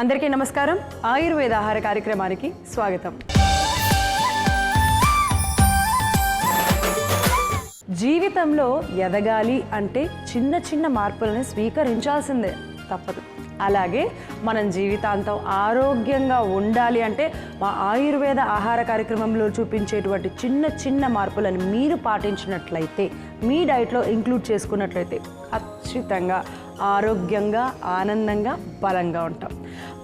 అందరికీ నమస్కారం. ఆయుర్వేద ఆహార కార్యక్రమానికి స్వాగతం. జీవితంలో ఎదగాలి అంటే చిన్న చిన్న మార్పులను స్వీకరించాల్సిందే, తప్పదు. అలాగే మనం జీవితాంతం ఆరోగ్యంగా ఉండాలి అంటే మా ఆయుర్వేద ఆహార కార్యక్రమంలో చూపించేటువంటి చిన్న చిన్న మార్పులను మీరు పాటించినట్లయితే, మీ డైట్లో ఇంక్లూడ్ చేసుకున్నట్లయితే ఖచ్చితంగా ఆరోగ్యంగా, ఆనందంగా, బలంగా ఉంటాం.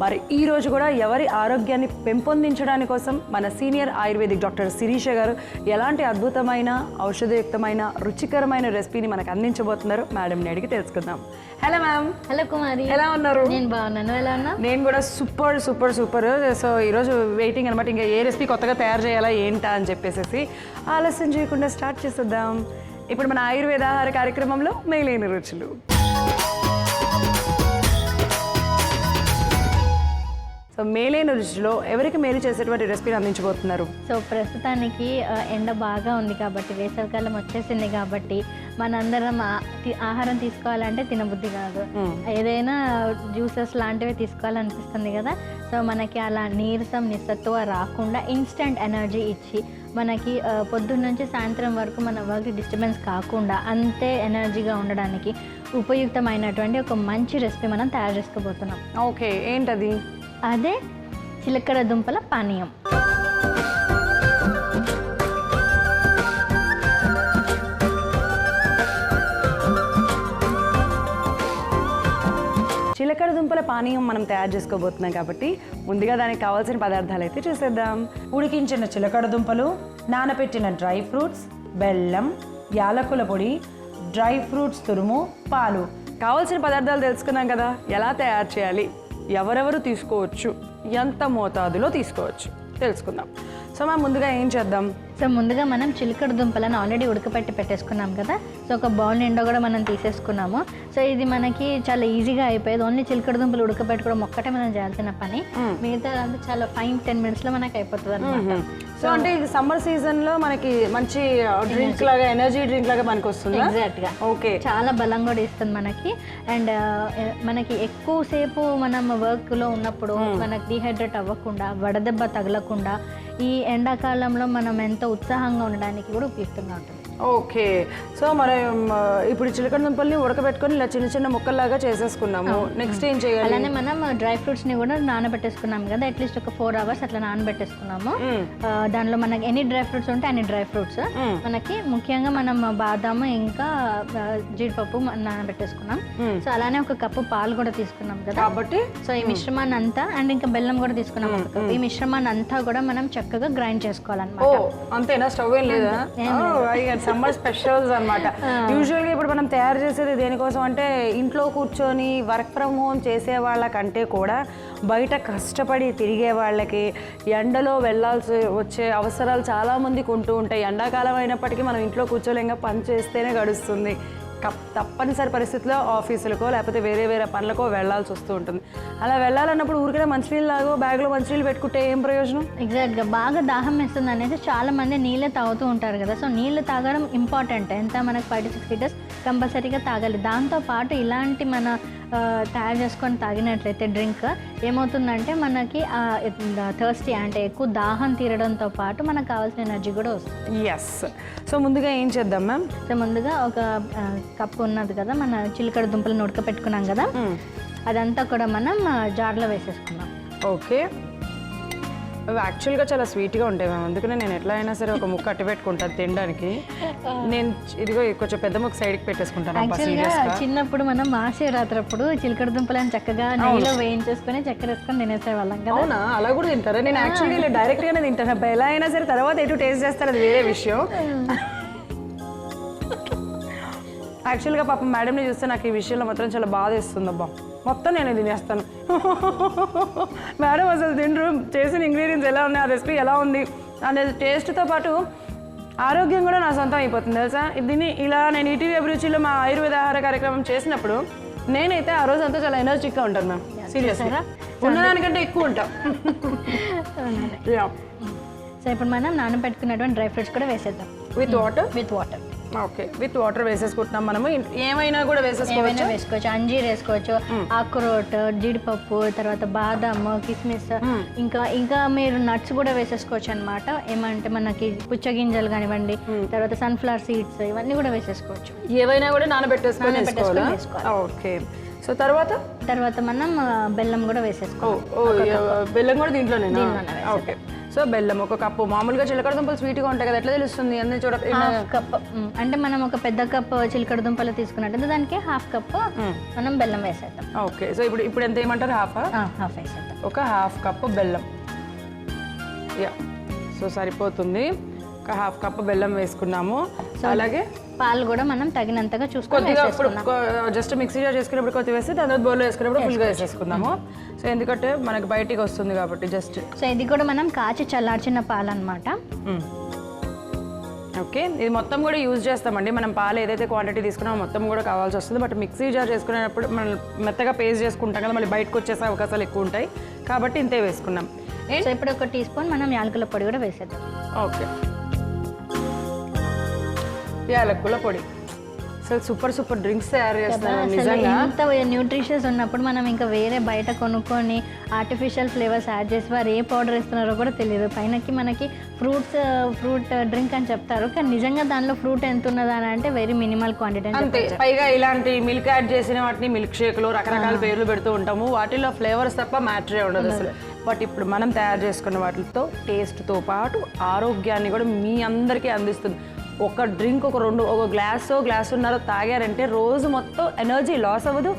మరి ఈరోజు కూడా ఎవరి ఆరోగ్యాన్ని పెంపొందించడానికి కోసం మన సీనియర్ ఆయుర్వేదిక్ డాక్టర్ శిరీష గారు ఎలాంటి అద్భుతమైన, ఔషధయుక్తమైన, రుచికరమైన రెసిపీని మనకు అందించబోతున్నారు. మేడంని అడిగి తెలుసుకుందాం. Hello ma'am. హలో కుమారి, ఎలా ఉన్నారు? నేను బాగున్నాను. ఎలా ఉన్నా? నేను కూడా సూపర్ సూపర్ సూపర్. సో ఈరోజు వెయిటింగ్ అనమాట, ఇంకా ఏ రెసిపీ కొత్తగా తయారు చేయాలా ఏంటా అని చెప్పేసి ఆలస్యం చేయకుండా స్టార్ట్ చేసేద్దాం. ఇప్పుడు మన ఆయుర్వేద ఆహార కార్యక్రమంలో మేలైన రుచులు. సో మేలైన రుచిలో ఎవరికి మేలు చేసేటువంటి రెసిపీని అందించబోతున్నారు? సో ప్రస్తుతానికి ఎండ బాగా ఉంది కాబట్టి, వేసవికాలం వచ్చేసింది కాబట్టి మనందరం ఆహారం తీసుకోవాలంటే తినబుద్ధి కాదు. ఏదైనా జ్యూసెస్ లాంటివి తీసుకోవాలనిపిస్తుంది కదా. సో మనకి అలా నీరసం, నిస్సత్తువ రాకుండా ఇన్స్టెంట్ ఎనర్జీ ఇచ్చి మనకి పొద్దున్న నుంచి సాయంత్రం వరకు మన వర్క్ డిస్టర్బెన్స్ కాకుండా అంతే ఎనర్జీగా ఉండడానికి ఉపయుక్తమైనటువంటి ఒక మంచి రెసిపీ మనం తయారు చేసుకోబోతున్నాం. ఓకే, ఏంటది? అదే చిలకడ దుంపల పానీయం. చిలకడ దుంపల పానీయం మనం తయారు చేసుకోబోతున్నాం కాబట్టి ముందుగా దానికి కావాల్సిన పదార్థాలు అయితే చూసేద్దాం. ఉడికించిన చిలకడ దుంపలు, నానబెట్టిన డ్రై ఫ్రూట్స్, బెల్లం, యాలకుల పొడి, డ్రై ఫ్రూట్స్ తురుము, పాలు. కావాల్సిన పదార్థాలు తెలుసుకున్నాం కదా. ఎలా తయారు చేయాలి, ఎవరెవరు తీసుకోవచ్చు, ఎంత మోతాదులో తీసుకోవచ్చు తెలుసుకుందాం. సో మనం ముందుగా ఏం చేద్దాం? సో ముందుగా మనం చిలకడ దుంపలను ఆల్రెడీ ఉడకపెట్టి పెట్టేసుకున్నాం కదా. సో ఒక బౌల్ నిండా కూడా మనం తీసేసుకున్నాము. సో ఇది మనకి చాలా ఈజీగా అయిపోయేది. ఓన్లీ చిలకడ దుంపలు ఉడకపెట్టుకోవడం ఒక్కటే మనం చేయాల్సిన పని. మిగతా చాలా 5-10 మినిట్స్లో మనకి అయిపోతుంది అనమాట. సో అంటే ఇది సమ్మర్ సీజన్ లో మనకి మంచి డ్రింక్ లాగా, ఎనర్జీ డ్రింక్ లాగా మనకు వస్తుంది. ఎగ్జాక్ట్ గా. ఓకే, చాలా బలం కూడా ఇస్తుంది మనకి. అండ్ మనకి ఎక్కువసేపు మనం వర్క్ లో ఉన్నప్పుడు మనకి డిహైడ్రేట్ అవ్వకుండా, వడదెబ్బ తగలకుండా, ఈ ఎండాకాలంలో మనం ఎంతో ఉత్సాహంగా ఉండడానికి కూడా ఉపయుక్తంగా ఉంటుంది. ఓకే, సో మనం ఇప్పుడు చిలకడ దుంపల్ని ఉడకబెట్టుకొని ఇలా చిన్న చిన్న ముక్కల్లాగా చేసేసుకున్నాము. నెక్స్ట్ ఏం చేయాలి? అలానే మనం డ్రై ఫ్రూట్స్ ని కూడా నానబెట్టేసుకున్నాం కదా. అట్లీస్ట్ ఒక 4 hours అట్లా నానబెట్టేసుకున్నాము. దానిలో మనకి ఎన్ని డ్రై ఫ్రూట్స్ ఉంటే అన్ని డ్రై ఫ్రూట్స్. మనకి ముఖ్యంగా మనం బాదాము ఇంకా జీడిపప్పు నానబెట్టేసుకున్నాం. సో అలానే ఒక కప్పు పాలు కూడా తీసుకున్నాం కదా కాబట్టి. సో ఈ మిశ్రమాన్ని అంతా, అండ్ ఇంకా బెల్లం కూడా తీసుకున్నాం ఒక కప్పు. ఈ మిశ్రమాన్ని అంతా కూడా మనం చక్కగా గ్రైండ్ చేసుకోవాలన్నమాట. అంతేనా? స్టవ్ ఏం లేదా? సమ్మర్ స్పెషల్స్ అనమాట. యూజువల్గా ఇప్పుడు మనం తయారు చేసేది దేనికోసం అంటే, ఇంట్లో కూర్చొని వర్క్ ఫ్రమ్ హోమ్ చేసే వాళ్ళకంటే కూడా బయట కష్టపడి తిరిగే వాళ్ళకి, ఎండలో వెళ్ళాల్సి వచ్చే అవసరాలు చాలామందికి ఉంటూ ఉంటాయి. ఎండాకాలం అయినప్పటికీ మనం ఇంట్లో కూర్చోలేక పని చేస్తేనే గడుస్తుంది. తప్పనిసరి పరిస్థితిలో ఆఫీసులకో లేకపోతే వేరే వేరే పనులకో వెళ్ళాల్సి వస్తూ ఉంటుంది. అలా వెళ్ళాలన్నప్పుడు ఊరికే మంచినీళ్ళు లాగో బ్యాగ్లో మంచినీళ్ళు పెట్టుకుంటే ఏం ప్రయోజనం? ఎగ్జాక్ట్గా. బాగా దాహం వేస్తుంది అనేది చాలా మంది నీళ్ళే తాగుతూ ఉంటారు కదా. సో నీళ్ళు తాగడం ఇంపార్టెంట్. ఎంత మనకు 5 to 6 liters కంపల్సరీగా తాగాలి. దాంతోపాటు ఇలాంటి మన తయారు చేసుకొని తాగినట్లయితే డ్రింక్ ఏమవుతుందంటే మనకి థర్స్టీ అంటే ఎక్కువ దాహం తీరడంతో పాటు మనకు కావాల్సిన ఎనర్జీ కూడా వస్తుంది. ఎస్. సో ముందుగా ఏం చేద్దాం మ్యామ్? సో ముందుగా ఒక కప్పు ఉన్నది కదా, మన చిలకడ దుంపలను ఉడకపెట్టుకున్నాం కదా, అదంతా కూడా మనం జార్లో వేసేసుకున్నాం. ఓకే, అవి యాక్చువల్గా చాలా స్వీట్గా ఉంటాయి మ్యామ్. అందుకనే నేను ఎట్లా అయినా సరే ఒక ముక్క అట్టి పెట్టుకుంటాను తినడానికి. నేను ఇదిగో కొంచెం పెద్ద ముక్క సైడ్కి పెట్టేసుకుంటాను. యాక్చువల్గా చిన్నప్పుడు మనం మహాశివరాత్రి అప్పుడు చిలకడ దుంపలను చక్కగా నెయ్యిలో వేయించేసుకొని చక్కెర వేసుకొని తినేసేవాళ్ళం కదా. అవునా? అలా కూడా తింటారా? నేను యాక్చువల్గా డైరెక్ట్గానే తింటాను. అబ్బా ఎలా అయినా సరే తర్వాత ఎటు టేస్ట్ చేస్తారు, అది వేరే విషయం. యాక్చువల్గా పాపం మేడంని చూస్తే నాకు ఈ విషయంలో మాత్రం చాలా బాధ ఇస్తుంది. అబ్బా మొత్తం నేను తినేస్తాను. మేడం అసలు తిండ్రు, చేసిన ఇంగ్రీడియంట్స్ ఎలా ఉన్నాయి, ఆ రెసిపీ ఎలా ఉంది అనేది టేస్ట్తో పాటు ఆరోగ్యం కూడా నా సొంతం అయిపోతుంది తెలుసా. దీన్ని ఇలా నేను ఈటీవీ అభిరుచిలో మా ఆయుర్వేద ఆహార కార్యక్రమం చేసినప్పుడు నేనైతే ఆ రోజు అంతా చాలా ఎనర్జిక్గా ఉంటాను మ్యామ్. సీరియస్గా ఉన్నదానికంటే ఎక్కువ ఉంటాం. సో ఇప్పుడు మనం నానబెట్టుకున్నటువంటి డ్రై ఫ్రూట్స్ కూడా వేసేద్దాం. With water. With water. Okay, with water వేసేసుకుంటున్నాం మనము. ఏమైనా కూడా ఏమైనా వేసుకోవచ్చు, అంజీర్ వేసుకోవచ్చు, అక్రోట్, జీడిపప్పు, తర్వాత బాదం, కిస్మిస్, ఇంకా మీరు నట్స్ కూడా వేసేసుకోవచ్చు అనమాట. ఏమంటే మనకి పుచ్చగింజలు కానివ్వండి, తర్వాత సన్ఫ్లవర్ సీడ్స్, ఇవన్నీ కూడా వేసేసుకోవచ్చు. ఏవైనా కూడా నానబెట్టేసుకొని వేసుకోవాలి. ఓకే, సో తర్వాత మనం బెల్లం కూడా వేసేసుకోవాలి. బెల్లం కూడా దీంట్లోనే. ఓకే, సో బెల్లం 1 కప్పు. మామూలుగా చిలకడ దుంపలు స్వీట్గా ఉంటాయి కదా, ఎట్లా తెలుస్తుంది అన్నీ చూడ? ½ కప్, అంటే మనం ఒక పెద్ద కప్ చిలకడ దుంపలు తీసుకున్నట్టు దానికి ½ కప్ మనం బెల్లం వేసేద్దాం. ఓకే, సో ఇప్పుడు ఎంత ఏమంటారు? హాఫ్ వేసేద్దాం. ఒక ½ కప్పు బెల్లం. యా, సో సరిపోతుంది. ఒక ½ కప్పు బెల్లం వేసుకున్నాము. అలాగే పాలు కూడా మనం తగినంతగా చూసుకొని జస్ట్ మిక్సీ జార్ చేసుకున్నప్పుడు కొద్దిగా వేసి దాని తర్వాత బౌల్లో వేసుకున్నప్పుడు ఫుల్గా వేసేసుకుందాము. సో ఎందుకంటే మనకి బయటికి వస్తుంది కాబట్టి జస్ట్. సో ఇది కూడా మనం కాచి చల్లార్చిన పాలు అనమాట. ఓకే, ఇది మొత్తం కూడా యూజ్ చేస్తామండి. మనం పాలు ఏదైతే క్వాంటిటీ తీసుకున్నామో మొత్తం కూడా కావాల్సి వస్తుంది. బట్ మిక్సీ జార్ చేసుకునేటప్పుడు మనం మెత్తగా పేస్ట్ చేసుకుంటాం కదా, మళ్ళీ బయటకు వచ్చేసే అవకాశాలు ఎక్కువ ఉంటాయి కాబట్టి ఇంతే వేసుకున్నాం. సో ఇప్పుడు 1 టీ స్పూన్ మనం యాలకుల పొడి కూడా వేసేద్దాం. ఓకే, యాలకుల పొడి. అసలు సూపర్ డ్రింక్స్ తయారు చేస్తారు నిజంగా. ఇంత న్యూట్రిషియస్ ఉన్నప్పుడు మనం ఇంకా వేరే బయట కొనుక్కొని ఆర్టిఫిషియల్ ఫ్లేవర్స్ యాడ్ చేసి వారు ఏ పౌడర్ ఇస్తున్నారో కూడా తెలియదు. పైనకి మనకి ఫ్రూట్ డ్రింక్ అని చెప్తారు, కానీ నిజంగా దానిలో ఫ్రూట్ ఎంత ఉన్నదని అంటే వెరీ మినిమల్ క్వాంటిటీ అంతే. పైగా ఇలాంటి మిల్క్ యాడ్ చేసిన వాటిని మిల్క్ షేక్లు రకరకాల పేర్లు పెడుతూ ఉంటాము. వాటిలో ఫ్లేవర్స్ తప్ప మ్యాటరే ఉండదు అసలు. బట్ ఇప్పుడు మనం తయారు చేసుకున్న వాటితో టేస్ట్తో పాటు ఆరోగ్యాన్ని కూడా మీ అందరికీ అందిస్తుంది. ఒక డ్రింక్ ఒక గ్లాసున్నర తాగారంటే రోజు మొత్తం ఎనర్జీ లాస్ అవ్వదు,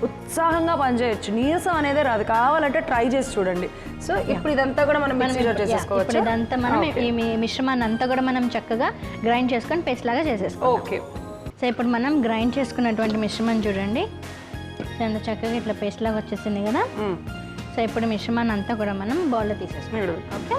ఉత్సాహంగా పనిచేయచ్చు, నీరసం అనేది రాదు. కావాలంటే ట్రై చేసి చూడండి. సో ఇప్పుడు ఇదంతా కూడా మనం మిక్సీ జార్ చేసేసుకోవచ్చు. ఇదంతా మనం ఈ మిశ్రమాన్ని అంతా కూడా మనం చక్కగా గ్రైండ్ చేసుకొని పేస్ట్ లాగా చేసేసుకోవాలి. ఓకే, సో ఇప్పుడు మనం గ్రైండ్ చేసుకున్నటువంటి మిశ్రమం చూడండి, సో అంత చక్కగా ఇట్లా పేస్ట్ లాగా వచ్చేసింది కదా. సో ఇప్పుడు మిశ్రమాన్ని అంతా కూడా మనం బౌల్లో తీసేసుకోవాలి. ఓకే,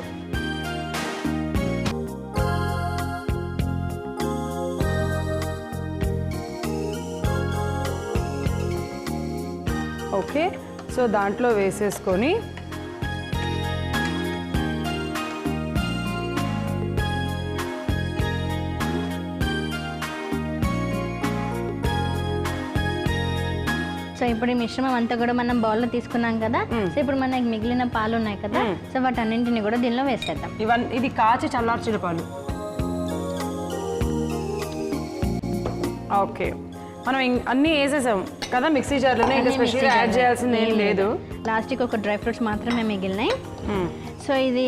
ఓకే, సో దాంట్లో వేసేసుకొని సో ఇప్పుడు ఈ మిశ్రమం అంతా కూడా మనం బౌల్లో తీసుకున్నాం కదా. సో ఇప్పుడు మనకి మిగిలిన పాలు ఉన్నాయి కదా, సో వాటన్నింటిని కూడా దీనిలో వేసేద్దాం. ఇది కాచి చల్లార్చిన పాలు. ఓకే, మనం అన్నీ వేసేసాం కదా మిక్సీ జార్లోనే, ఇంకా స్పెషల్గా యాడ్ చేయాల్సింది ఏం లేదు. లాస్ట్కి ఒక డ్రై ఫ్రూట్స్ మాత్రమే మిగిలినాయి. సో ఇది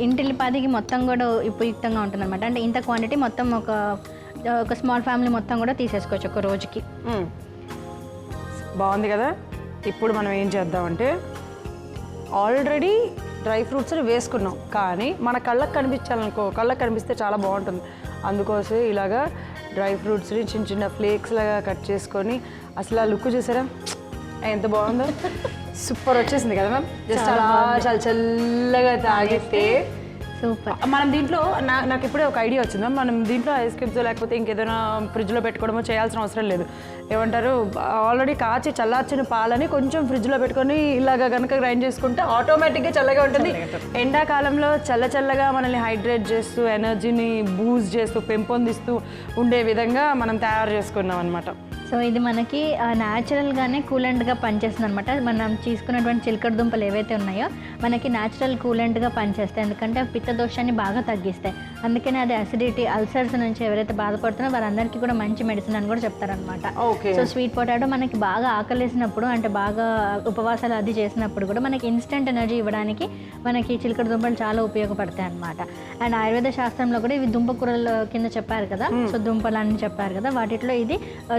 ఇంటిల్లిపాదికి మొత్తం కూడా ఉపయుక్తంగా ఉంటుంది అనమాట. అంటే ఇంత క్వాంటిటీ మొత్తం ఒక స్మాల్ ఫ్యామిలీ మొత్తం కూడా తీసేసుకోవచ్చు ఒక రోజుకి. బాగుంది కదా. ఇప్పుడు మనం ఏం చేద్దామంటే ఆల్రెడీ డ్రై ఫ్రూట్స్ వేసుకున్నాం, కానీ మన కళ్ళకు కనిపించాలనుకో, కళ్ళకు కనిపిస్తే చాలా బాగుంటుంది. అందుకోసం ఇలాగా డ్రై ఫ్రూట్స్ని చిన్న ఫ్లేక్స్ లాగా కట్ చేసుకొని, అసలు ఆ లుక్ చూసారా ఎంత బాగుందో, సూపర్ వచ్చేసింది కదా మ్యామ్. జస్ట్ అలా చాలా చల్లగా తాగితే సూపర్. మనం దీంట్లో నాకు ఇప్పుడే ఒక ఐడియా వచ్చిందా, మనం దీంట్లో ఐస్ క్యూబ్స్ లేకపోతే ఇంకేదైనా ఫ్రిడ్జ్లో పెట్టుకోవడమో చేయాల్సిన అవసరం లేదు. ఏమంటారు, ఆల్రెడీ కాచి చల్లార్చిన పాలని కొంచెం ఫ్రిడ్జ్లో పెట్టుకొని ఇలాగా కనుక గ్రైండ్ చేసుకుంటే ఆటోమేటిక్గా చల్లగా ఉంటుంది. ఎండాకాలంలో చల్లగా మనల్ని హైడ్రేట్ చేస్తూ ఎనర్జీని బూస్ట్ చేస్తూ పెంపొందిస్తూ ఉండే విధంగా మనం తయారు చేసుకున్నాం అనమాట. సో ఇది మనకి న్యాచురల్గానే కూలెంట్గా పనిచేస్తుంది అనమాట. మనం తీసుకున్నటువంటి చిలకడ దుంపలు ఏవైతే ఉన్నాయో మనకి న్యాచురల్ కూలెంట్గా పనిచేస్తాయి, ఎందుకంటే పిత్త దోషాన్ని బాగా తగ్గిస్తాయి. అందుకనే అది అసిడిటీ, అల్సర్స్ నుంచి ఎవరైతే బాధపడుతున్నారో వారందరికీ కూడా మంచి మెడిసిన్ అని కూడా చెప్తారనమాట. సో స్వీట్ పొటాటో మనకి బాగా ఆకలేసినప్పుడు, అంటే బాగా ఉపవాసాలు అది చేసినప్పుడు కూడా మనకి ఇన్స్టెంట్ ఎనర్జీ ఇవ్వడానికి మనకి చిలకడ దుంపలు చాలా ఉపయోగపడతాయి అనమాట. అండ్ ఆయుర్వేద శాస్త్రంలో కూడా ఇవి దుంప కూరల కింద చెప్పారు కదా, సో దుంపలు అని చెప్పారు కదా, వాటిలో ఇది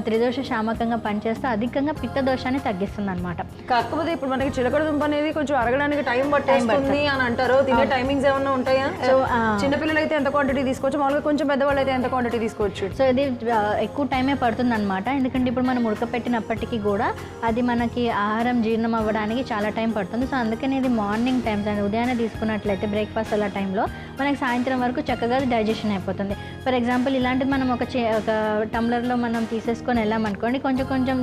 త్రిదోష శామకంగా పనిచేస్తూ అధికంగా పిత్త దోషాన్ని తగ్గిస్తుంది అనమాట. కాకపోతే ఇప్పుడు మనకి చిలకడ దుంప అనేది కొంచెం అరగడానికి టైం పట్టేస్తుంది అని అంటారు. తినే టైమింగ్స్ ఏమన్నా ఉంటాయా? సో చిన్నపిల్లలు అయితే ఎంత క్వాంటిటీ తీసుకోవచ్చు, మామూలుగా కొంచెం పెద్దవాళ్ళు అయితే ఎంత క్వాంటిటీ తీసుకోవచ్చు? సో ఇది ఎక్కువ టైమే పడుతుంది అనమాట, ఎందుకంటే ఇప్పుడు మనం ఉడకపెట్టినప్పటికీ కూడా అది మనకి ఆహారం జీర్ణం అవ్వడానికి చాలా టైం పడుతుంది. సో అందుకని ఇది మార్నింగ్ టైమ్స్ అండ్ ఉదయాన్నే తీసుకున్నట్లయితే బ్రేక్ఫాస్ట్ అలా టైంలో మనకి సాయంత్రం వరకు చక్కగా డైజెషన్ అయిపోతుంది. ఫర్ ఎగ్జాంపుల్ ఇలాంటిది మనం ఒక టంబ్లర్లో మనం తీసేసుకొని వెళ్ళాం అనుకోండి, కొంచెం కొంచెం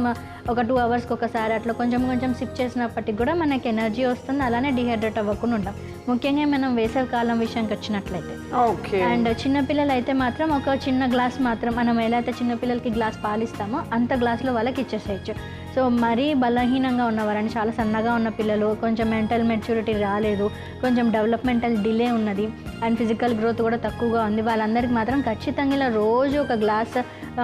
ఒక 2 అవర్స్కి ఒకసారి అట్లా కొంచెం కొంచెం సిప్ చేసినప్పటికి కూడా మనకి ఎనర్జీ వస్తుంది. అలానే డిహైడ్రేట్ అవ్వకుండా ఉంటాం. ముఖ్యంగా మనం వేసవి కాలం విషయానికి వచ్చినట్లయితే ఓకే. అండ్ చిన్నపిల్లలు అయితే మాత్రం ఒక చిన్న గ్లాస్ మాత్రం మనం ఎలా అయితే చిన్నపిల్లలకి గ్లాస్ పాలిస్తామో అంత గ్లాస్లో వాళ్ళకి ఇచ్చేసేయచ్చు. సో మరీ బలహీనంగా ఉన్నవారని, చాలా సన్నగా ఉన్న పిల్లలు, కొంచెం మెంటల్ మెచ్యూరిటీ రాలేదు, కొంచెం డెవలప్మెంటల్ డిలే ఉన్నది అండ్ ఫిజికల్ గ్రోత్ కూడా తక్కువగా ఉంది, వాళ్ళందరికీ మాత్రం ఖచ్చితంగా ఇలా రోజు ఒక గ్లాస్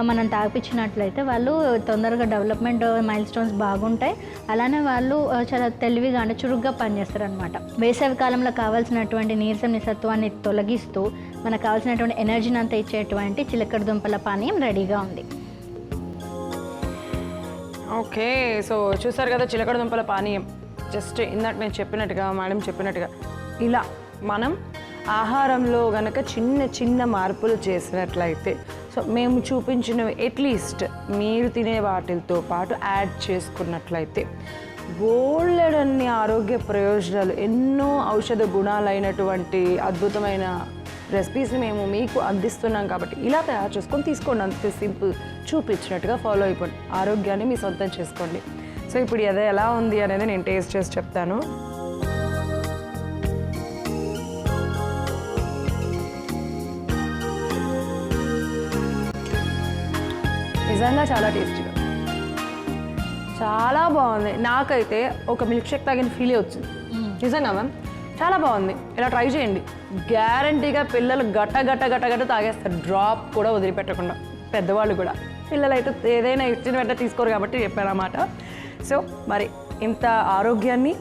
మనం తాగిపించినట్లయితే వాళ్ళు తొందరగా డెవలప్మెంట్ మైల్ స్టోన్స్ బాగుంటాయి. అలానే వాళ్ళు చాలా తెలివిగా అంటే చురుగ్గా పనిచేస్తారు అనమాట. వేసవి కాలంలో కావాల్సినటువంటి నీరసం నిస్సత్వాన్ని తొలగిస్తూ మనకు కావాల్సినటువంటి ఎనర్జీని అంతా ఇచ్చేటువంటి చిలకడ దుంపల పానీయం రెడీగా ఉంది. ఓకే, సో చూసారు కదా చిలకడ దుంపల పానీయం. జస్ట్ ఇందాక నేను చెప్పినట్టుగా, మేడం చెప్పినట్టుగా ఇలా మనం ఆహారంలో గనక చిన్న చిన్న మార్పులు చేసినట్లయితే, సో మేము చూపించినవి అట్లీస్ట్ మీరు తినే వాటితో పాటు యాడ్ చేసుకున్నట్లయితే బోలెడన్ని ఆరోగ్య ప్రయోజనాలు, ఎన్నో ఔషధ గుణాలైనటువంటి అద్భుతమైన రెసిపీస్ని మేము మీకు అందిస్తున్నాం. కాబట్టి ఇలా తయారు చేసుకొని తీసుకోండి. అంతే సింపుల్, చూపించినట్టుగా ఫాలో అయిపోండి, ఆరోగ్యాన్ని మీ సొంతం చేసుకోండి. సో ఇప్పుడు అది ఎలా ఉంది అనేది నేను టేస్ట్ చేసి చెప్తాను. నిజంగా చాలా టేస్టీగా, చాలా బాగుంది. నాకైతే ఒక మిల్క్ షేక్ తాగిన ఫీలే వచ్చింది నిజంగా మ్యామ్. చాలా బాగుంది, ఇలా ట్రై చేయండి. గ్యారంటీగా పిల్లలు గట్ట గట్ట గట్ట గట్ట తాగేస్తారు, డ్రాప్ కూడా వదిలిపెట్టకుండా. పెద్దవాళ్ళు కూడా, పిల్లలు అయితే ఏదైనా ఇచ్చిన వెంట తీసుకోరు కాబట్టి చెప్పారన్నమాట. సో మరి ఇంత ఆరోగ్యాన్ని,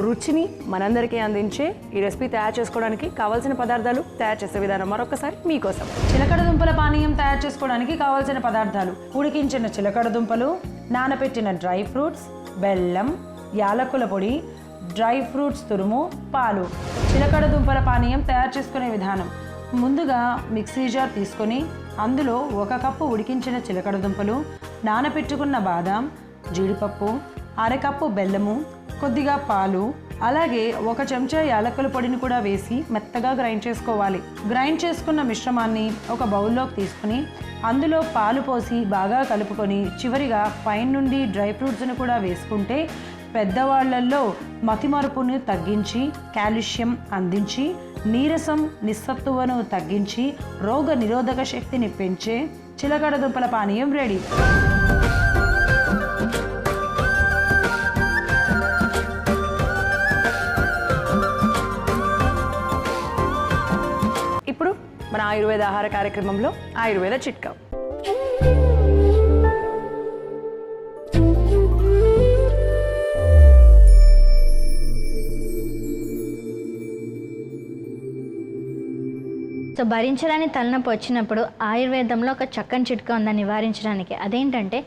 రుచిని మనందరికీ అందించే ఈ రెసిపీ తయారు చేసుకోవడానికి కావాల్సిన పదార్థాలు, తయారు చేసే విధానం మరొకసారి మీకోసం. చిలకడ దుంపల పానీయం తయారు చేసుకోవడానికి కావాల్సిన పదార్థాలు: ఉడికించిన చిలకడ దుంపలు, నానబెట్టిన డ్రై ఫ్రూట్స్, బెల్లం, యాలకుల పొడి, డ్రై ఫ్రూట్స్ తురుము, పాలు. చిలకడ దుంపల పానీయం తయారు చేసుకునే విధానం: ముందుగా మిక్సీ జార్ తీసుకొని అందులో 1 కప్పు ఉడికించిన చిలకడ దుంపలు, నానబెట్టుకున్న బాదాం, జీడిపప్పు, 1/2 కప్పు బెల్లము, కొద్దిగా పాలు, అలాగే 1 చెంచా యాలకుల పొడిని కూడా వేసి మెత్తగా గ్రైండ్ చేసుకోవాలి. గ్రైండ్ చేసుకున్న మిశ్రమాన్ని ఒక బౌల్లోకి తీసుకుని అందులో పాలు పోసి బాగా కలుపుకొని చివరిగా పైన నుండి డ్రై ఫ్రూట్స్ని కూడా వేసుకుంటే పెద్దవాళ్లలో మతిమరుపును తగ్గించి, కాల్షియం అందించి, నీరసం నిస్సత్తువను తగ్గించి, రోగ నిరోధక శక్తిని పెంచే చిలకడ దుంపల పానీయం రెడీ. ఇప్పుడు మన ఆయుర్వేద ఆహార కార్యక్రమంలో ఆయుర్వేద చిట్కా. సో భరించరాని తలనొప్పి వచ్చినప్పుడు ఆయుర్వేదంలో ఒక చక్కని చిట్కా ఉందని నివారించడానికి. అదేంటంటే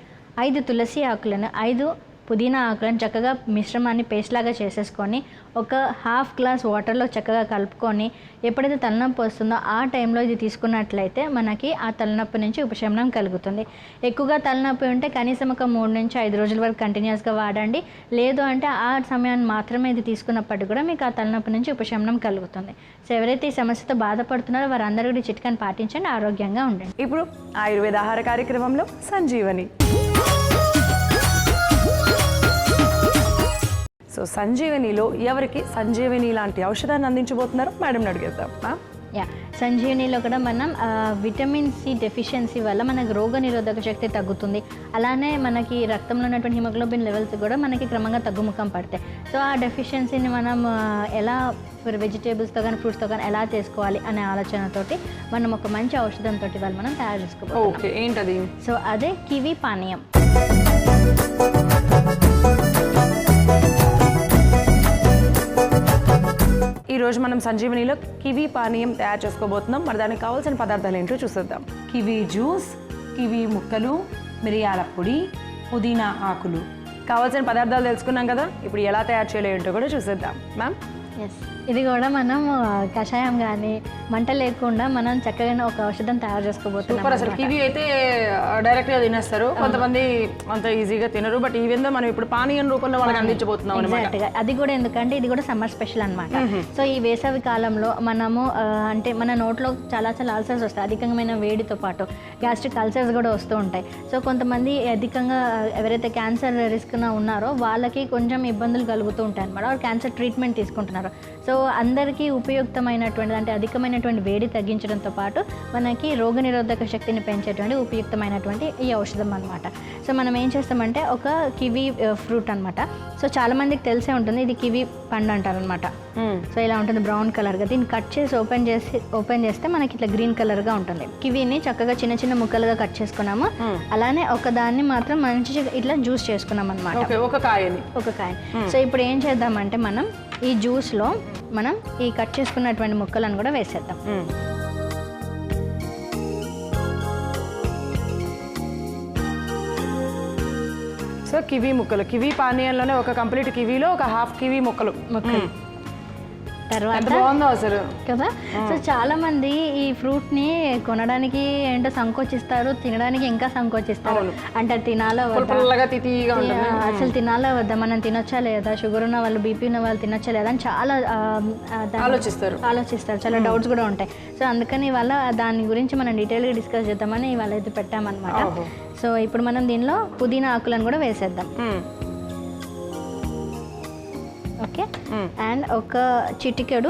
5 తులసి ఆకులను, 5 పుదీనా ఆకులను చక్కగా మిశ్రమాన్ని పేస్ట్ లాగా చేసేసుకొని 1/2 గ్లాస్ వాటర్లో చక్కగా కలుపుకొని ఎప్పుడైతే తలనొప్పి వస్తుందో ఆ టైంలో ఇది తీసుకున్నట్లయితే మనకి ఆ తలనొప్పి నుంచి ఉపశమనం కలుగుతుంది. ఎక్కువగా తలనొప్పి ఉంటే కనీసం ఒక 3 నుంచి 5 రోజుల వరకు కంటిన్యూస్గా వాడండి. లేదు అంటే ఆ సమయాన్ని మాత్రమే ఇది తీసుకున్నప్పటికీ కూడా మీకు ఆ తలనొప్పి నుంచి ఉపశమనం కలుగుతుంది. సో ఎవరైతే ఈ సమస్యతో బాధపడుతున్నారో వారందరూ కూడా చిట్కాని పాటించండి, ఆరోగ్యంగా ఉండండి. ఇప్పుడు ఆయుర్వేద ఆహార కార్యక్రమంలో సంజీవని. సో సంజీవనిలో ఎవరికి సంజీవని లాంటి ఔషధాన్ని అందించబోతున్నారో మేడం అడిగేద్దాం. సంజీవనిలో కూడా మనం విటమిన్ సి డెఫిషియన్సీ వల్ల మనకు రోగ నిరోధక శక్తి తగ్గుతుంది. అలానే మనకి రక్తంలో ఉన్నటువంటి హిమోగ్లోబిన్ లెవెల్స్ కూడా మనకి క్రమంగా తగ్గుముఖం పడతాయి. సో ఆ డెఫిషియన్సీని మనం ఎలా వెజిటేబుల్స్తో కానీ ఫ్రూట్స్తో కానీ ఎలా చేసుకోవాలి అనే ఆలోచనతోటి మనం ఒక మంచి ఔషధంతో వాళ్ళు మనం తయారు చేసుకోవాలి. ఓకే, ఏంటది? సో అదే కివి పానీయం. ఈరోజు మనం సంజీవనిలో కివీ పానీయం తయారు చేసుకోబోతున్నాం. మరి దానికి కావాల్సిన పదార్థాలు ఏంటో చూసేద్దాం. కివీ జ్యూస్, కివీ ముక్కలు, మిరియాల పొడి, పుదీనా ఆకులు. కావాల్సిన పదార్థాలు తెలుసుకున్నాం కదా, ఇప్పుడు ఎలా తయారు చేయాలో ఏంటో కూడా చూసేద్దాం. మ్యామ్ ఇది కూడా మనం కషాయం కానీ మంట లేకుండా మనం చక్కగా ఒక ఔషధం తయారు చేసుకోబోతున్నాం. సూపర్. అసలు కివి అయితే డైరెక్ట్గా తినేస్తారు, కొంతమంది అంత ఈజీగా తినరు. బట్ ఈవెన్ మనం ఇప్పుడు పానీయం రూపంలో వాళ్ళకి అందించబోతున్నాం ఎగ్జాక్ట్గా. అది కూడా ఎందుకంటే ఇది కూడా సమ్మర్ స్పెషల్ అనమాట. సో ఈ వేసవి కాలంలో మనము అంటే మన నోట్లో చాలా చాలా అల్సర్స్ వస్తాయి, అధికమైన వేడితో పాటు గ్యాస్ట్రిక్ అల్సర్స్ కూడా వస్తూ ఉంటాయి. సో కొంతమంది అధికంగా ఎవరైతే క్యాన్సర్ రిస్క్ ఉన్నారో వాళ్ళకి కొంచెం ఇబ్బందులు కలుగుతూ ఉంటాయి అనమాట. వాళ్ళు క్యాన్సర్ ట్రీట్మెంట్ తీసుకుంటున్నారు. సో అందరికీ ఉపయుక్తమైనటువంటి అంటే అధికమైనటువంటి వేడి తగ్గించడంతో పాటు మనకి రోగనిరోధక శక్తిని పెంచేటువంటి ఉపయుక్తమైనటువంటి ఈ ఔషధం అనమాట. సో మనం ఏం చేస్తామంటే ఒక కివి ఫ్రూట్ అనమాట. సో చాలా మందికి తెలిసే ఉంటుంది, ఇది కివి పండు అంటారనమాట. సో ఇలా ఉంటుంది బ్రౌన్ కలర్గా. దీన్ని కట్ చేసి ఓపెన్ చేస్తే మనకి ఇట్లా గ్రీన్ కలర్గా ఉంటుంది. కివిని చక్కగా చిన్న చిన్న ముక్కలుగా కట్ చేసుకున్నాము. అలానే ఒక దాన్ని మాత్రం మంచిగా ఇట్లా జ్యూస్ చేసుకున్నాం అనమాట, ఒక కాయ. సో ఇప్పుడు ఏం చేద్దామంటే మనం ఈ జ్యూస్లో మనం ఈ కట్ చేసుకున్నటువంటి ముక్కలను కూడా వేసేద్దాం. సో కివి ముక్కలు, కివి పానీయంలోనే ఒక కంప్లీట్ కివీలో ఒక హాఫ్ కివి ముక్కలు. తర్వాత బాగుందో అసలు కదా. సో చాలా మంది ఈ ఫ్రూట్ ని కొనడానికి ఏంటో సంకోచిస్తారు, తినడానికి ఇంకా సంకోచిస్తారు. అంటే తినాలా అసలు తినాలా వద్దా, మనం తినొచ్చా లేదా, షుగర్ ఉన్న వాళ్ళు బీపీ ఉన్న వాళ్ళు తినొచ్చా లేదా అని చాలా ఆలోచిస్తారు, చాలా డౌట్స్ కూడా ఉంటాయి. సో అందుకని ఇవాళ దాని గురించి మనం డీటెయిల్గా డిస్కస్ చేద్దామని ఇవాళ అయితే పెట్టామన్నమాట. సో ఇప్పుడు మనం దీనిలో పుదీనా ఆకులను కూడా వేసేద్దాం. ఓకే, అండ్ ఒక చిటికెడు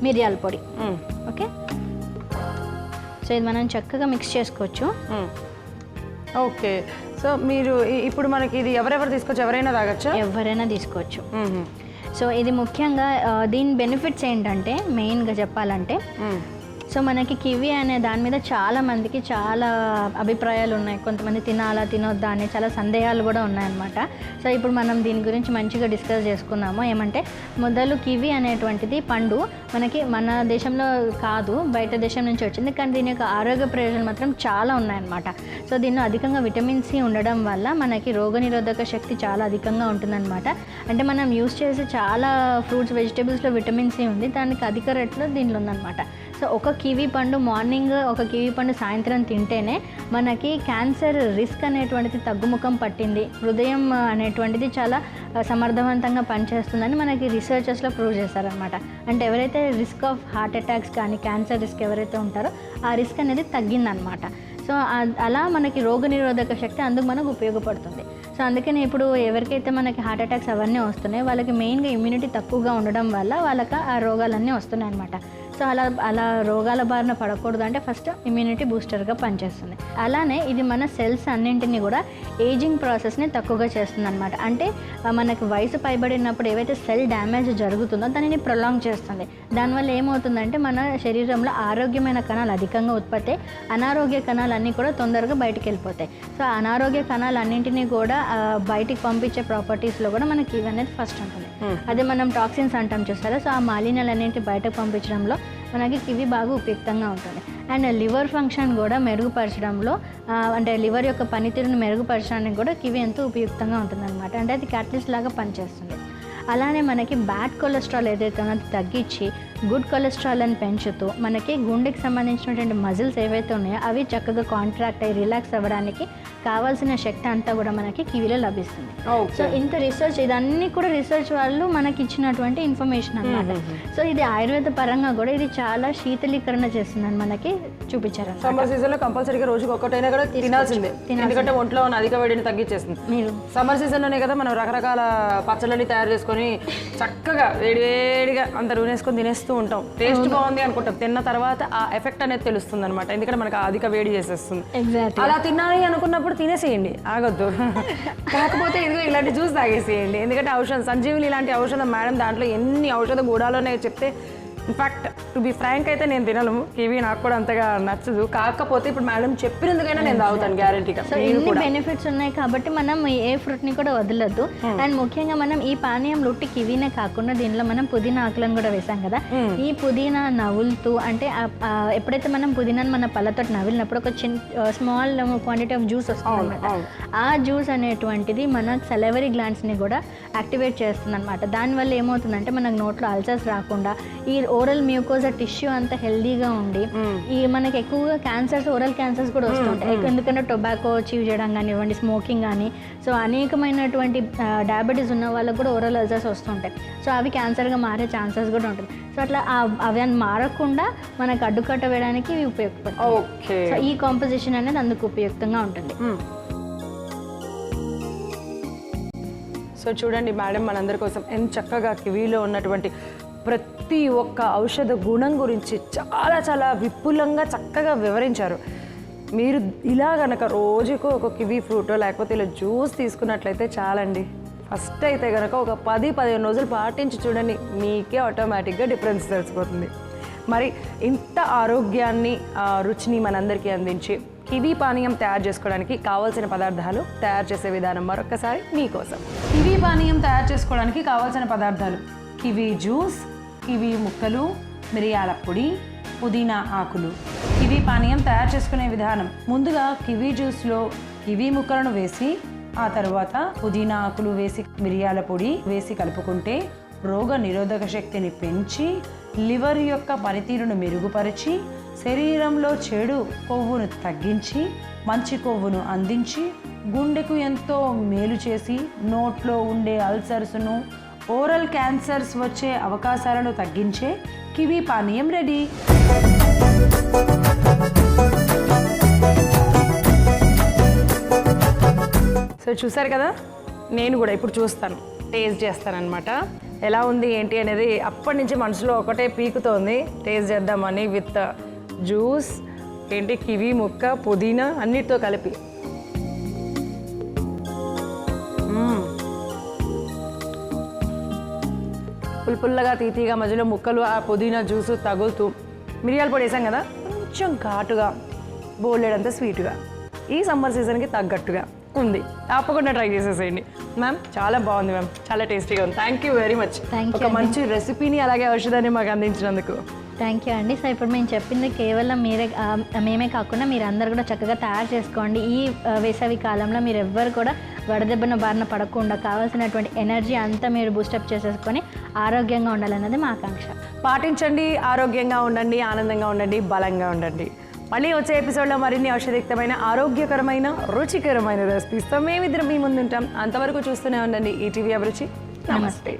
మిరియాల పొడి. ఓకే, సో ఇది మనం చక్కగా మిక్స్ చేసుకోవచ్చు. ఓకే, సో మీరు ఇప్పుడు మనకి ఇది ఎవరెవరు తీసుకోవచ్చు, ఎవరైనా తాగొచ్చు? ఎవరైనా తీసుకోవచ్చు. సో ఇది ముఖ్యంగా దీని బెనిఫిట్స్ ఏంటంటే మెయిన్గా చెప్పాలంటే, సో మనకి కివి అనే దాని మీద చాలా మందికి చాలా అభిప్రాయాలు ఉన్నాయి. కొంతమంది తినాలా తినొద్దా అని చాలా సందేహాలు కూడా ఉన్నాయన్నమాట. సో ఇప్పుడు మనం దీని గురించి మంచిగా డిస్కస్ చేసుకున్నాము. ఏమంటే మొదలు కివి అనేటువంటిది పండు మనకి మన దేశంలో కాదు, బయట దేశం నుంచి వచ్చింది. కానీ దీని యొక్క ఆరోగ్య ప్రయోజనాలు మాత్రం చాలా ఉన్నాయన్నమాట. సో దీనిలో అధికంగా విటమిన్ సి ఉండడం వల్ల మనకి రోగనిరోధక శక్తి చాలా అధికంగా ఉంటుందన్నమాట. అంటే మనం యూస్ చేసే చాలా ఫ్రూట్స్ వెజిటేబుల్స్లో విటమిన్ సి ఉంది, దానికి అధిక రేట్లో దీనిలో ఉందన్నమాట. సో ఒక కివి పండు మార్నింగ్, ఒక కివి పండు సాయంత్రం తింటేనే మనకి క్యాన్సర్ రిస్క్ అనేటువంటిది తగ్గుముఖం పట్టింది, హృదయం అనేటువంటిది చాలా సమర్థవంతంగా పనిచేస్తుందని మనకి రీసెర్చర్స్లో ప్రూవ్ చేశారనమాట. అంటే ఎవరైతే రిస్క్ ఆఫ్ హార్ట్ అటాక్స్ కానీ క్యాన్సర్ రిస్క్ ఎవరైతే ఉంటారో ఆ రిస్క్ అనేది తగ్గిందనమాట. సో అలా మనకి రోగనిరోధక శక్తి అందుకు మనకు ఉపయోగపడుతుంది. సో అందుకని ఇప్పుడు ఎవరికైతే మనకి హార్ట్ అటాక్స్ అవన్నీ వస్తున్నాయి వాళ్ళకి మెయిన్గా ఇమ్యూనిటీ తక్కువగా ఉండడం వల్ల వాళ్ళకి ఆ రోగాలన్నీ వస్తున్నాయి అనమాట. సో అలా రోగాల బారిన పడకూడదు అంటే ఫస్ట్ ఇమ్యూనిటీ బూస్టర్గా పనిచేస్తుంది. అలానే ఇది మన సెల్స్ అన్నింటినీ కూడా ఏజింగ్ ప్రాసెస్ని తక్కువగా చేస్తుంది అనమాట. అంటే మనకి వయసు పైబడినప్పుడు ఏవైతే సెల్ డ్యామేజ్ జరుగుతుందో దానిని ప్రొలాంగ్ చేస్తుంది. దానివల్ల ఏమవుతుందంటే మన శరీరంలో ఆరోగ్యమైన కణాలు అధికంగా ఉత్పత్తి, అనారోగ్య కణాలన్నీ కూడా తొందరగా బయటికి వెళ్ళిపోతాయి. సో అనారోగ్య కణాలన్నింటినీ కూడా బయటికి పంపించే ప్రాపర్టీస్లో కూడా మనకి ఇవి అనేది ఫస్ట్ ఉంటుంది. అదే మనం టాక్సిన్స్ అంటాం చూస్తారా, సో ఆ మాలిన్యాలన్నింటినీ బయటకు పంపించడంలో మనకి కివి బాగా ఉపయుక్తంగా ఉంటుంది. అండ్ లివర్ ఫంక్షన్ కూడా మెరుగుపరచడంలో అంటే లివర్ యొక్క పనితీరును మెరుగుపరచడానికి కూడా కివి ఎంతో ఉపయుక్తంగా ఉంటుందన్నమాట. అంటే అది క్యాటలిస్ట్ లాగా పనిచేస్తుంది. అలానే మనకి బ్యాడ్ కొలెస్ట్రాల్ ఏదైతే ఉన్నదో తగ్గించి గుడ్ కొలెస్ట్రాల్ అని పెంచుతూ మనకి గుండెకి సంబంధించినటువంటి మజిల్స్ ఏవైతే ఉన్నాయో అవి చక్కగా కాంట్రాక్ట్ అయ్యి రిలాక్స్ అవ్వడానికి కావాల్సిన శక్తి అంతా కూడా మనకి కివిలో లభిస్తుంది. సో ఇంత రీసెర్చ్, ఇదన్నీ కూడా రీసెర్చ్ వాళ్ళు మనకి ఇచ్చినటువంటి ఇన్ఫర్మేషన్ అన్నమాట. సో ఇది ఆయుర్వేద పరంగా కూడా ఇది చాలా శీతలీకరణ చేస్తుందని మనకి చూపించారు. సమ్మర్ సీజన్ లో కంపల్సరీగా రోజుకి ఒక్కటైనా కూడా తినాల్సిందే, ఎందుకంటే ఒంట్లో ఉన్న అధిక వేడిని తగ్గించేస్తుంది. మీరు సమ్మర్ సీజన్ లోనే కదా మనం రకరకాల పచ్చళ్ళని తయారు చేసుకొని చక్కగా వేడివేడిగా అంత నూనెసుకొని తినేస్తూ ఉంటాం. టేస్ట్ బాగుంది అనుకుంటాం, తిన్న తర్వాత ఆ ఎఫెక్ట్ అనేది తెలుస్తుంది అనమాట, ఎందుకంటే మనకు అధిక వేడి చేసేస్తుంది. అలా తినాలి అనుకున్నప్పుడు తినేసేయండి, ఆగొద్దు. కాకపోతే ఇదిగో ఇలాంటి జ్యూస్ తాగేసేయండి, ఎందుకంటే ఔషధం సంజీవిని ఇలాంటి ఔషధం మేడం దాంట్లో ఎన్ని ఔషధ గూడాలోనే చెప్తే ఇన్ఫాక్ట్ టు బి ఫ్రాంక్ అయితే నేను తినను, కివీ నాకు కూడా అంతగా నచ్చదు. కాకపోతే ఇప్పుడు మేడం చెప్పినందుకైనా నేను తాగుతాను గ్యారంటీగా. సో ఇన్ని బెనిఫిట్స్ ఉన్నాయి కాబట్టి మనం ఏ ఫ్రూట్ని కూడా వదలొద్దు. అండ్ ముఖ్యంగా మనం ఈ పానీయం ఉట్టి కివీనే కాకుండా దీనిలో మనం పుదీనా ఆకులను కూడా వేసాం కదా, ఈ పుదీనా నవ్వులుతూ అంటే ఎప్పుడైతే మనం పుదీనాను మన పళ్ళతో నవ్విలినప్పుడు ఒక స్మాల్ క్వాంటిటీ ఆఫ్ జ్యూస్ వస్తుంది అనమాట. ఆ జ్యూస్ అనేటువంటిది మన సెలవరీ గ్లాండ్స్ని కూడా యాక్టివేట్ చేస్తుంది అనమాట. దానివల్ల ఏమవుతుందంటే మనకు నోట్లో అల్సర్స్ రాకుండా ఈ ఓరల్ మ్యూకోజా టిష్యూ అంతా హెల్దీగా ఉండి ఈ మనకి ఎక్కువగా క్యాన్సర్స్, ఓరల్ క్యాన్సర్స్ కూడా వస్తుంటాయి. ఎందుకంటే టొబాకో చీవ్ చేయడం కానివ్వండి, స్మోకింగ్ కానీ, సో అనేకమైనటువంటి డయాబెటీస్ ఉన్న వాళ్ళకు కూడా ఓరల్ అల్సర్స్ వస్తుంటాయి. సో అవి క్యాన్సర్గా మారే ఛాన్సెస్ కూడా ఉంటుంది. సో అట్లా అవి మారకుండా మనకు అడ్డుకట్ట వేయడానికి ఇవి ఉపయోగపడతాయి. ఓకే, సో ఈ కాంపోజిషన్ అనేది అందుకు ఉపయుక్తంగా ఉంటుంది. సో చూడండి మేడం మనందరి కోసం ఎంత చక్కగా కివీలో ఉన్నటువంటి ప్రతి ఒక్క ఔషధ గుణం గురించి చాలా చాలా విపులంగా చక్కగా వివరించారు. మీరు ఇలా కనుక రోజుకు ఒక కివీ ఫ్రూటో లేకపోతే ఇలా జ్యూస్ తీసుకున్నట్లయితే చాలండి. ఫస్ట్ అయితే కనుక ఒక 10-15 రోజులు పాటించి చూడండి, మీకే ఆటోమేటిక్గా డిఫరెన్స్ తెలిసిపోతుంది. మరి ఇంత ఆరోగ్యాన్ని రుచిని మనందరికీ అందించి కివీ పానీయం తయారు చేసుకోవడానికి కావాల్సిన పదార్థాలు, తయారు చేసే విధానం మరొకసారి మీకోసం. కివీ పానీయం తయారు చేసుకోవడానికి కావాల్సిన పదార్థాలు: కివీ జ్యూస్, కివీ ముక్కలు, మిరియాల పొడి, పుదీనా ఆకులు. కివీ పానీయం తయారు చేసుకునే విధానం: ముందుగా కివీ జ్యూస్లో కివీ ముక్కలను వేసి ఆ తర్వాత పుదీనా ఆకులు వేసి మిరియాల పొడి వేసి కలుపుకుంటే రోగ నిరోధక శక్తిని పెంచి లివర్ యొక్క పనితీరును మెరుగుపరిచి శరీరంలో చెడు కొవ్వును తగ్గించి మంచి కొవ్వును అందించి గుండెకు ఎంతో మేలు చేసి నోట్లో ఉండే అల్సర్స్ను, ఓరల్ క్యాన్సర్స్ వచ్చే అవకాశాలను తగ్గించే కివీ పానీయం రెడీ. సో చూసారు కదా, నేను కూడా ఇప్పుడు చూస్తాను, టేస్ట్ చేస్తానన్నమాట. ఎలా ఉంది ఏంటి అనేది అప్పటి నుంచి మనసులో ఒకటే పీకుతోంది, టేస్ట్ చేద్దామని. విత్ జ్యూస్ ఏంటి, కివీ ముక్క, పుదీనా అన్నిటితో కలిపి. పుల్లగా తీతీగా మధ్యలో ముక్కలు, ఆ పుదీనా జ్యూసు తగులుతూ, మిరియాల పొడి వేసాం కదా, కొంచెం ఘాటుగా, బోలెడంత స్వీట్గా, ఈ సమ్మర్ సీజన్కి తగ్గట్టుగా ఉంది. తప్పకుండా ట్రై చేసేసేయండి మ్యామ్. చాలా బాగుంది మ్యామ్, చాలా టేస్టీగా ఉంది. Thank you very much. ఒక మంచి రెసిపీని అలాగే ఔషధాన్ని మాకు అందించినందుకు. థ్యాంక్ యూ అండి. సో ఇప్పుడు మేము చెప్పింది కేవలం మేమే కాకుండా మీరు అందరు కూడా చక్కగా తయారు చేసుకోండి. ఈ వేసవి కాలంలో మీరు ఎవ్వరు కూడా వడదెబ్బన బారిన పడకుండా కావాల్సినటువంటి ఎనర్జీ అంతా మీరు బూస్టప్ చేసేసుకొని ఆరోగ్యంగా ఉండాలన్నది మా ఆకాంక్ష. పాటించండి, ఆరోగ్యంగా ఉండండి, ఆనందంగా ఉండండి, బలంగా ఉండండి. మళ్ళీ వచ్చే ఎపిసోడ్లో మరిన్ని ఔషధయుక్తమైన, ఆరోగ్యకరమైన, రుచికరమైన రెసిపీస్తో మేమిద్దరం మీ ముందుంటాం. అంతవరకు చూస్తూనే ఉండండి ఈటీవీ అభిరుచి. నమస్తే.